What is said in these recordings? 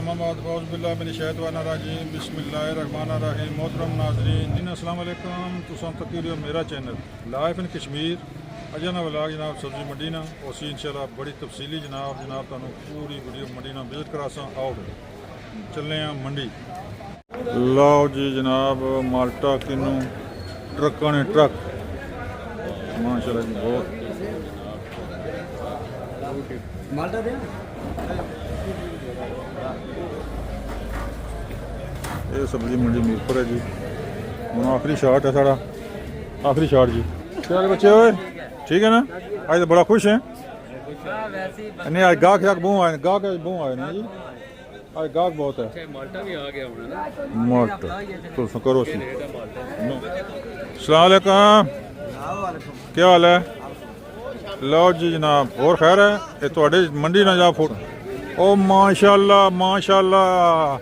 अम्माबादबिल्लामिनश्शैतानिर्रजीम बिस्मिल्लाहिर्रहमानिर्रहीम। मोहतरम नाज़रीन अस्सलाम वालेकुम। तुसां तकीर हो मेरा channel life in Kashmir Ajna वाला जनाब सब्जी मंडी ना उसी इंशाल्लाह बड़ी तफसीली जनाब तुहानू पूरी वीडियो मंडी ना विजिट करासां। आओ चलने मंडी। लो जी जनाब माल्टा किनू ट्रकों ने ट्रक माशाल्लाह जी बहुत माल्टा दे। ये सब्जी मंडी मीरपुर है जी। हम आखिरी शाट है साड़ा आखिरी शाट जी। क्या बच्चे हो ठीक है ना? आज तो बड़ा खुश है नहीं आज गाहक शाक बहु आए गाहक बहु आए ना जी। आज गाहक बहुत है। माल्टा भी आ गया माल्टा तो करो सी। अस्सलाम वालेकुम क्या हाल है? लो जी जनाब और खैर है ये थोड़े मंडी ना जा फोटो। ओ माशाल्लाह माशाल्लाह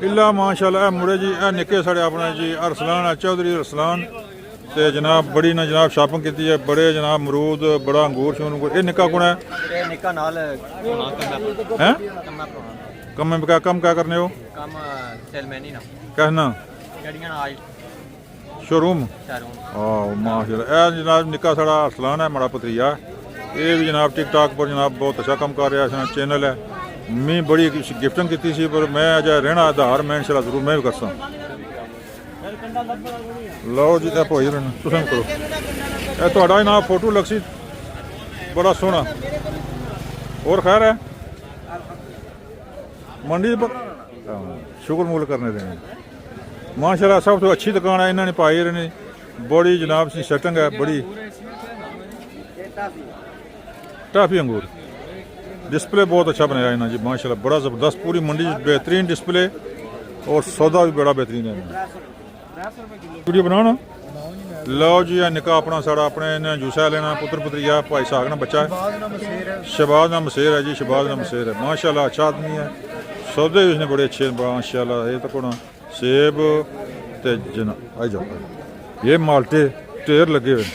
इला माशाल्लाह मुड़े जी ए निके साढ़े अपने जी अरसलान चौधरी अरसलान ते जनाब बड़ी ना जनाब शॉपिंग की है। बड़े जनाब अमरूद बड़ा अंगूर शूर ये निका कौन है? हैं कम में क्या कम क्या करने हो? कहना शोरूम हाँ माशाल्लाह ए जनाब निका साड़ा अरसलान है माड़ा भतरीजा। ये भी जनाब टिक टाक पर जनाब बहुत अच्छा काम कर रहा है। चैनल है मैं बड़ी गिफ्टिंग की थी पर मैं अज रहना आधार मैं इंशाल्लाह जरूर मैं भी करसा। लो जी भाई तुम करो ए थोड़ा जनाब फोटो लगसी बड़ा सोहना और खैर है मंडी पर शुक्र मूल करने देने माशाल्लाह सब तो अच्छी दुकान है इन्होंने पाई रहनी बड़ी जनाब सी सेटिंग है बड़ी टाफी अंगूर डिस्प्ले बहुत अच्छा बनाया इन्होंने जी माशाल्लाह बड़ा ज़बरदस्त पूरी मंडी बेहतरीन डिस्प्ले और सौदा भी बड़ा बेहतरीन है। वीडियो बनाना लो जी निका अपना साड़ा अपने इन्हें जूसा लेना पुत्र पुत्रिया भाई साग ना बच्चा है शहबाज ना मसेर है जी शहबाज ना मसेर है माशाल्लाह अच्छा आदमी है। सौदे भी उसने बड़े अच्छे माशाल्लाह। ये तो कोना सेब ते जना आई जाओ ये माल्टे ढेर लगे हुए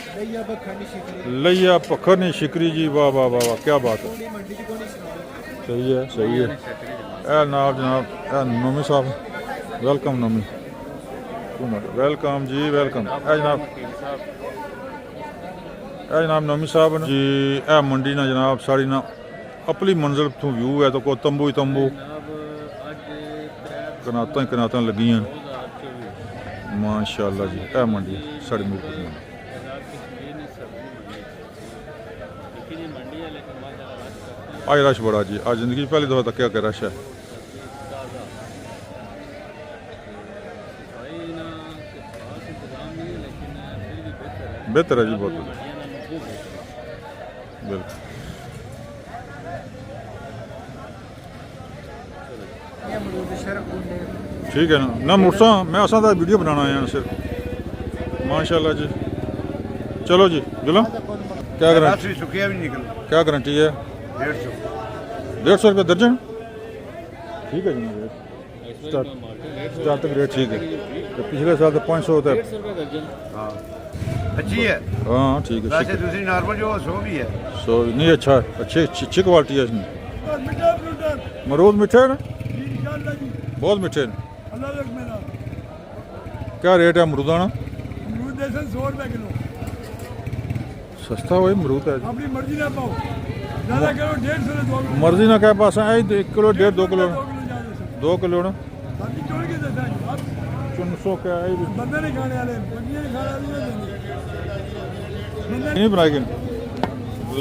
लैया पखर नहीं शिकरी जी वाह वाह वाह वाह क्या बात है सही है सही है। ए नाब जनाब नोमी साहब वेलकम नोमी वेलकम जी वेलकम ए जनाब नोमी साहब जी। ए मंडी ना जनाब साड़ी ना अपनी मंजिल तो व्यू है तो कोई तंबू ही तंबू कनातां ही कनातां लगी हैं माशाल्लाह जी। ए मंडी साड़ी मीरपुर आज रश बड़ा जी आज जिंदगी पहली दफा तक क्या क्या रश है। बेहतर है जी बहुत बिल्कुल ठीक है ना मुड़सा मैं असा तो वीडियो बनाना आया सिर्फ माशाल्लाह जी। चलो जी जुला क्या गारंटी क्या गारंटी है? 150 रुपये दर्जन ठीक है जी स्टार्टिंग रेट ठीक है तो पिछले साल तो 500 होता है अच्छी है हाँ ठीक है वैसे दूसरी नॉर्मल जो 100 भी है 100 नहीं अच्छा है अच्छी क्वालिटी है इसमें। मरूद मीठे है ना बहुत मीठे हैं। क्या रेट है अमरूदा ना? 100 रुपये किलो सस्ता हुआ अमरूद है अपनी मर्जी ना पाओ ज़्यादा करो 150 मर्जी ना क्या पास है 1 किलो 1.5 2 किलो 2 किलो ना 300 क्या है बंदे नहीं खाने वाले नहीं बनाएगी।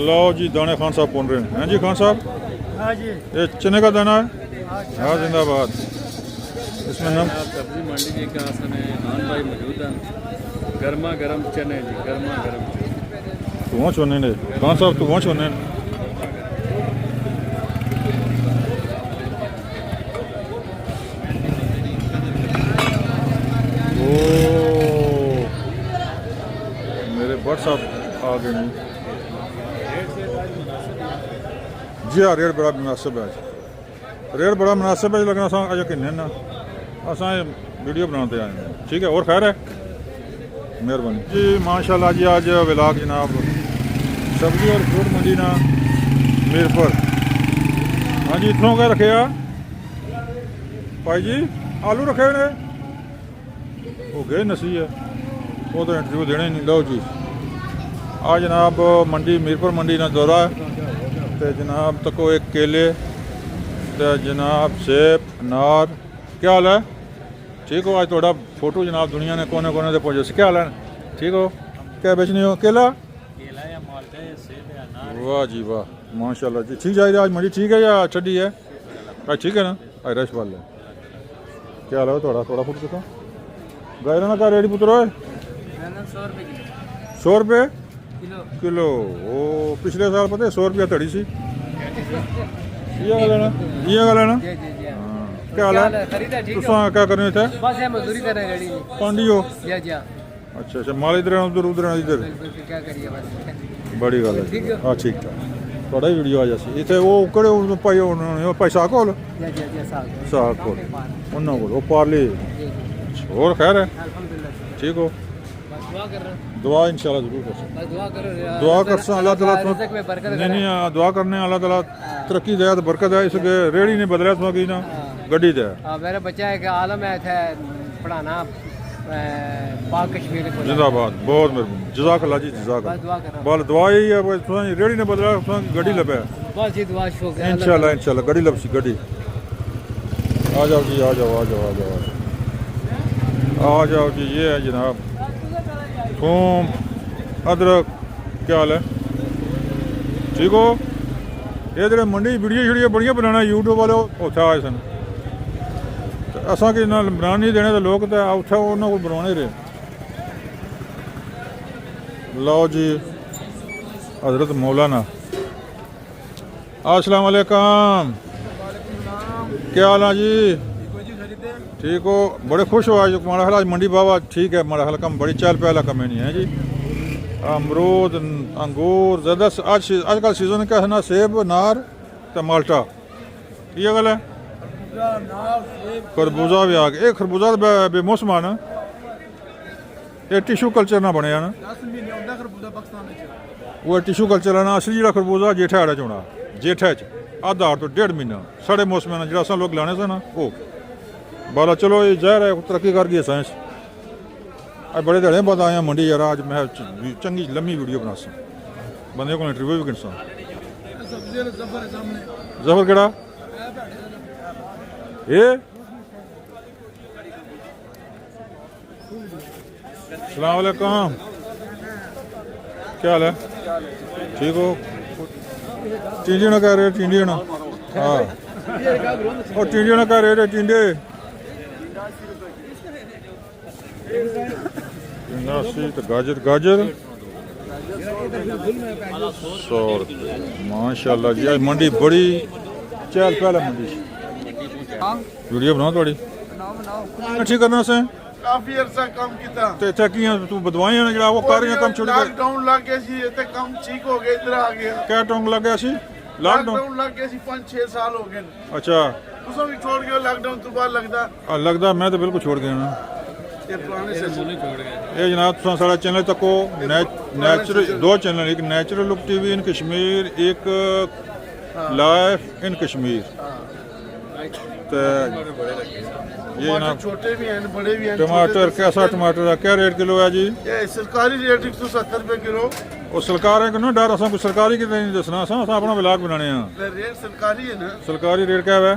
लो जी दाने खान साहब बोल रहे हैं जी खान साहब हाँ जी ये चने का दाना है हाँ जिंदाबाद। इसमें हम सब्जी मंडी जी का खान भाई मौजूद है गर्मा गर्म चने जी गर्मा गर्म तू वहाँ छोड़ने ने खान साहब तू वहाँ छोड़ने ओ मेरे बट साहब आ गए नहीं जी हाँ रेट बड़ा मुनासिब है रेट बड़ा मुनासिब है लगना असा अज किन्ने ना असा वीडियो बनाते आए हैं ठीक है और खैर है मेहरबानी जी माशाल्लाह जी। आज विलाग जनाब सब्जी और फ्रूट मंडी ना मीरपुर हाँ जी इतनों क्या रखे ਭਾਈ ਜੀ ਆਲੂ ਰੱਖੇ ਨੇ ਉਹ ਗਏ ਨਸੀ ਹੈ ਉਹ ਤਾਂ ਇੰਟਰਵਿਊ ਦੇਣੇ ਨਹੀਂ। ਲਓ ਜੀ ਆ जनाब मंडी मीरपुर मंडी ना दौरा है तो जनाब तको एक केले तो जनाब सेब अनार क्या हाल है ठीक हो। आज थोड़ा फोटो जनाब दुनिया ने कोने कोने से पहुँचे क्या हाल है ठीक हो क्या बेचने हो केला वाह जी वाह माशाल्लाह जी ठीक जाए आज मंडी ठीक है या छड़ी है आज ठीक है ना आज रश वाल है क्या हाल है थोड़ा थोड़ा फुट चुका गायरा ना का रेडी पुत्र 100 रुपये किलो वो पिछले साल पता है 100 रुपया धड़ी सी ये गल है ना क्या हाल है तुसा क्या करने थे बस ये मजदूरी कर रहे हैं रेडी पांडी हो जी जी अच्छा अच्छा माल इधर उधर उधर इधर क्या करिए बस बड़ी गल है हाँ ठीक है थोड़ा ही वीडियो आ जासी इतने वो कड़े भाई साग कोल जी जी जी साग कोल उन्होंने कोल वो पार्ले और खैर है अल्हम्दुलिल्लाह ठीक हो बस दुआ कर रहे हैं दुआ इंशाल्लाह जरूर कर बस दुआ करो दुआ कर अल्लाह ताला रिज़्क़ में बरकत नहीं नहीं दुआ करने अल्लाह ताला तरक्की दे तो बरकत है इसके रेड़ी ने बदला तो की ना गड्डी दे हाँ मेरा बच्चा है कि आलम है थे पढ़ाना पाक कश्मीर को जिंदाबाद बहुत मेहरबानी जज़ाकल्लाह जी बस जज़ाकल्लाह दुआ कर रहा बल दुआ ही है भाई तुम रेड़ी ने बदला तुम गड्डी लपे हूँ बस जी दुआ शुक्र इंशाल्लाह इंशाल्लाह गड्डी लपसी गड्डी आ जाओ जी आ जाओ आ जाओ आ जाओ आ जाओ जी ये है जनाब थूम अदरक क्या हाल है ठीक हो ये जेह्ड़े मंडी वीडियो शीडियो बड़ियां बनाना यूट्यूब वाले उत्थे आए सन असा कि ना बनान नहीं देने तो लोग तो उत्थे उन्होंने को बनवाने रहे। लो जी हजरत मौलाना अस्सलाम वालेकुम क्या हाल है जी ठीक हो बड़े खुश हो आज हमारा हाल आज मंडी बाबा ठीक है हमारा हाल कम बड़ी चहल पहल कम नहीं है जी अमरूद अंगूर ज़्यादा आजकल सीजन क्या है ना सेब नार तो माल्टा ये गल है खरबूजा भी आ गया खरबूजा बेमौसम है ना ये टिशू कल्चर ना बनया ना वो टिशू कल्चर है ना असली जो खरबूजा जेठा आड़ा चोना जेठा अद्धा तो 1.5 महीना साढ़े मौसम है जो लोग लाने से ना वो बाला चलो ये जहर है तरक्की कर गई है साइंस आज बड़े धड़े बाद आया मंडी यार आज मैं चंगी लम्मी वीडियो बना सा बंदे को इंटरव्यू भी कर सा जफर केड़ा ये अस्सलाम वालेकुम क्या हाल है ठीक हो टिंडे ना कह रहे टिंडे ना हाँ और टिंडे ना कह रहे टिंडे 80 तो गाजर गाजर 100 रुपये माशाल्लाह जी आज मंडी बड़ी चहल पहल है मंडी वीडियो बनाओ थोड़ी ठीक करना से काफी अरसा काम किया ते इत्थे की तू बदवाई ना जड़ा वो कर रही कम छोड़ लॉकडाउन लग गया सी ते काम ठीक हो गया इधर आ गया क्या टोंग लग गया सी लॉकडाउन लग गया सी 5-6 साल हो गए अच्छा तुसा भी छोड़ गए लॉकडाउन तो बाद लगदा मैं तो बिल्कुल छोड़ गया ना ये पुराने से ये जनाब तुम सारा चैनल तको नेचुरल 2 चैनल एक नेचुरल लुक टीवी इन कश्मीर एक लाइफ इन कश्मीर तो ये जनाब छोटे भी हैं बड़े भी हैं टमाटर कैसा टमाटर है क्या रेट किलो है जी ये सरकारी रेट 170 रुपए किलो वो सरकार है कि ना डर असा कुछ सरकारी की नहीं दसना असा अपना ब्लॉग बनाने हैं रेट सरकारी है ना सरकारी रेट क्या है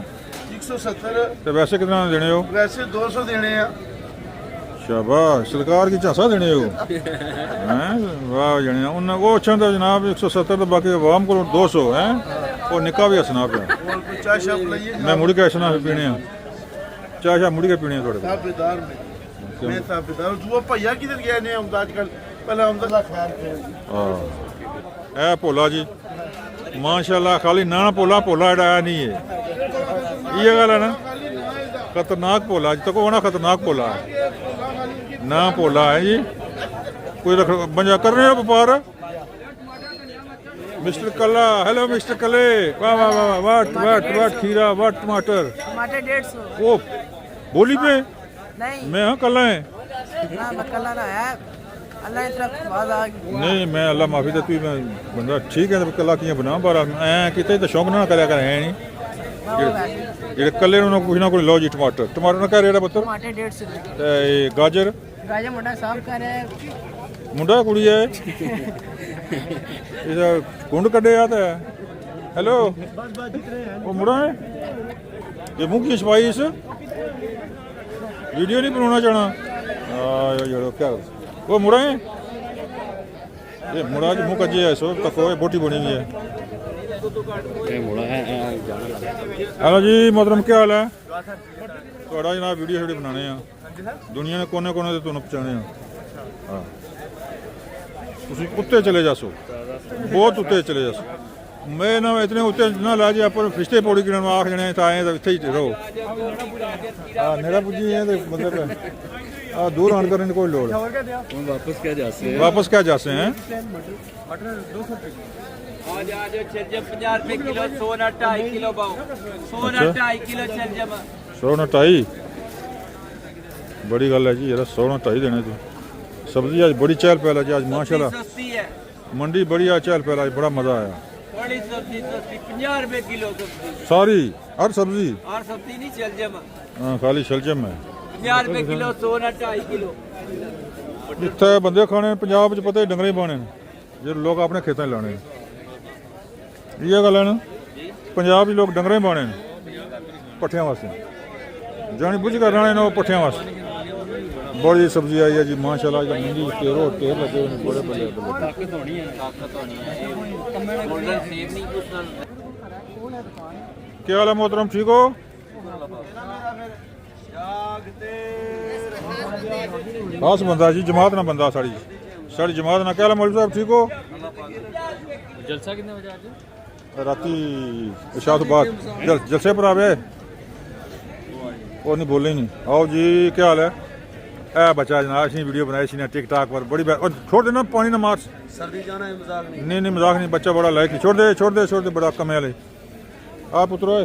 170 तो वैसे कितना देने हो वैसे 200 देने हैं शाबाश सरकार की झांसा देने हो हैं वाह जने उन वो अच्छा था जनाब 170 तो बाकी आवाम को 200 हैं और निका भी हसना पे और कुछ चाय शॉप लाइए मैं मुड़ के हसना पीने हैं चाय शाह मुड़ के पीने हैं थोड़े ताबेदार में मैं ताबेदार वो भैया किधर गया ने हम आजकल पहले हम तो ख्याल किया हां ए भोला जी माशाल्लाह खाली ना भोला भोला डाया नहीं है ये गल है ना खतरनाक भोला जी तको होना खतरनाक भोला है ना भोला है जी कोई बंजा कर रहे हो व्यापार मिस्टर कल्ला हेलो मिस्टर कले वाह वाह वाह वाट वाट वाट खीरा वाट टमाटर टमाटर 150 वो बोली पे नहीं मैं हाँ कल्ला है ना मक्कला ना है अल्लाह की तरफ आवाज आ गई नहीं मैं अल्लाह माफी देती मैं बंदा ठीक है कल्ला किया बना बारा ऐ किते तो शौक ना करया कर है नहीं ਜਿਹੜੇ ਕੱਲੇ ਨੂੰ ਕੁਛ ਨਾ ਕੁਛ ਲਓ ਜੀ ਟਮਾਟਰ ਦਾ ਕਿਆ ਰੇਟ ਹੈ ਪੁੱਤਰ टमाटर 150 रुपये ਤੇ ਇਹ ਗਾਜਰ गाजर मोटा साफ कर रहे हैं ਮੁੰਡਾ ਕੁੜੀ ਹੈ ਇਹਦਾ ਕੁੰਡ ਕੱਢਿਆ ਤਾਂ ਹੈਲੋ ਉਹ ਮੁੰਡਾ ਹੈ ਇਹ ਮੂੰਹ ਕੀ ਛਪਾਈ ਇਸ ਵੀਡੀਓ ਨਹੀਂ ਬਣਾਉਣਾ ਚਾਹਣਾ ਆ ਯਾਰੋ ਕਿਆ ਉਹ ਮੁੰਡਾ ਹੈ ਇਹ ਮੁੰਡਾ ਜੀ ਮੂੰਹ ਕੱਜੇ ਐ ਸੋ ਤੱਕੋ ਇਹ ਬੋਟੀ ਬਣੀ ਹੋਈ ਹੈ ਇਹ ਮੋੜਾ ਹੈ ਜਾਣਾ ਲੱਗਦਾ ਹੈਲੋ ਜੀ मोहतरम क्या हाल है ਤੁਹਾਡਾ ਜਨਾਬ ਵੀਡੀਓ ਜਿਹੜੇ ਬਣਾਉਣੇ ਆ ਦੁਨੀਆ ਦੇ ਕੋਨੇ-ਕੋਨੇ ਤੇ ਤੁਹਾਨੂੰ ਪਹੁੰਚਾਉਣੇ ਆ ਹਾਂ ਤੁਸੀਂ ਉੱਤੇ ਚਲੇ ਜਾਸੋ ਬਹੁਤ ਉੱਤੇ ਚਲੇ ਜਾਸੋ ਮੈਂ ਨਾ ਇਤਨੇ ਉੱਤੇ ਨਾ ਲਾ ਜੀ ਆਪਾਂ ਫਿਸ਼ਤੇ ਪੌੜੀ ਕਿਰਨ ਨੂੰ ਆਖ ਜਣੇ ਤਾਂ ਆਏ ਤਾਂ ਇੱਥੇ ਹੀ ਰਹੋ ਆ ਮੇਰਾ ਪੁੱਜੀ ਇਹ ਤੇ ਬੰਦੇ ਪੇ ਆ ਦੂਰ ਆਣ ਕਰਨ ਦੀ ਕੋਈ ਲੋੜ हम वापस क्या जाते हैं वापस क्या जाते हैं आज आज छलजम 50 रुपए किलो सोना 2.5 किलो पाओ सोना 2.5 किलो छलजम 100 ਨਾਲ 2.5 बड़ी गल है जी यार 100 ਨਾਲ 2.5 देने तू सब्जी आज बड़ी चहल पहल है जी आज माशाल्लाह सस्ती है मंडी बढ़िया चहल पहल आज बड़ा मजा आया बड़ी सब्जी सस्ती 50 रुपए किलो सब्जी सारी हर सब्जी और सब्जी नहीं छलजम हाँ खाली शलजम है 50 रुपए किलो सोना 2.5 किलो ਜਿੱਥੇ ਬੰਦੇ ਖਾਣੇ ਪੰਜਾਬ ਚ ਪਤਾ ਹੀ ਡੰਗਰੇ ਪਾਣੇ ਨੇ ਜਿਹੜੇ ਲੋਕ ਆਪਣੇ ਖੇਤਾਂ 'ਚ ਲਾਣੇ ਨੇ ਇਹ ਗੱਲ ਹੈ ਨਾ ਪੰਜਾਬ 'ਚ ਲੋਕ ਡੰਗਰੇ ਪਾਣੇ ਨੇ ਪੱਠਿਆਂ ਵਾਸਤੇ ਜਾਣੀ ਬੁੱਝ ਕਰ ਰਾਣੇ ਨੇ ਉਹ ਪੱਠਿਆਂ ਵਾਸਤੇ ਬੜੀ ਸਬਜ਼ੀ ਆਈ ਹੈ ਜੀ ਮਾਸ਼ਾਅੱਲਾ ਜੀ ਮੰਡੀ ਢੇਰ ਲੱਗੇ ਹੋਏ ਨੇ ਬੜੇ ਬੱਲੇ ताकत होनी है गोल्डन सेब नहीं कुछ ਕੀ ਹਾਲ ਹੈ मोहतरम ठीक हो ਖਾਸ ਬੰਦਾ ਜੀ ਜਮਾਤ ਨਾਲ ਬੰਦਾ ਸਾਡੀ ਜਮਾਤ ਨਾਲ ਕੀ ਹਾਲ ਹੈ ਮੌਲਵੀ ਸਾਹਿਬ ਠੀਕ ਹੋ जलसा कितने बजे आज ਰਾਤੀ ਇਸ਼ਾ ਤੋਂ ਬਾਅਦ ਜਲਸੇ ਪਰ ਆਵੇ ਉਹ ਨਹੀਂ ਬੋਲੇ ਨਹੀਂ ਆਓ ਜੀ ਕੀ ਹਾਲ ਹੈ ਇਹ ਬੱਚਾ ਜਨਾਬ ਅਸੀਂ ਵੀਡੀਓ ਬਣਾਈ ਸੀ ਨਾ ਟਿਕਟਾਕ ਪਰ ਬੜੀ ਛੋੜ ਦੇਣਾ ਪਾਣੀ ਨਾ ਮਾਰ सर्दी जाना है मजाक नहीं नहीं मजाक नहीं बच्चा बड़ा लायक छोड़ दे बड़ा कमे वाले आप उतरो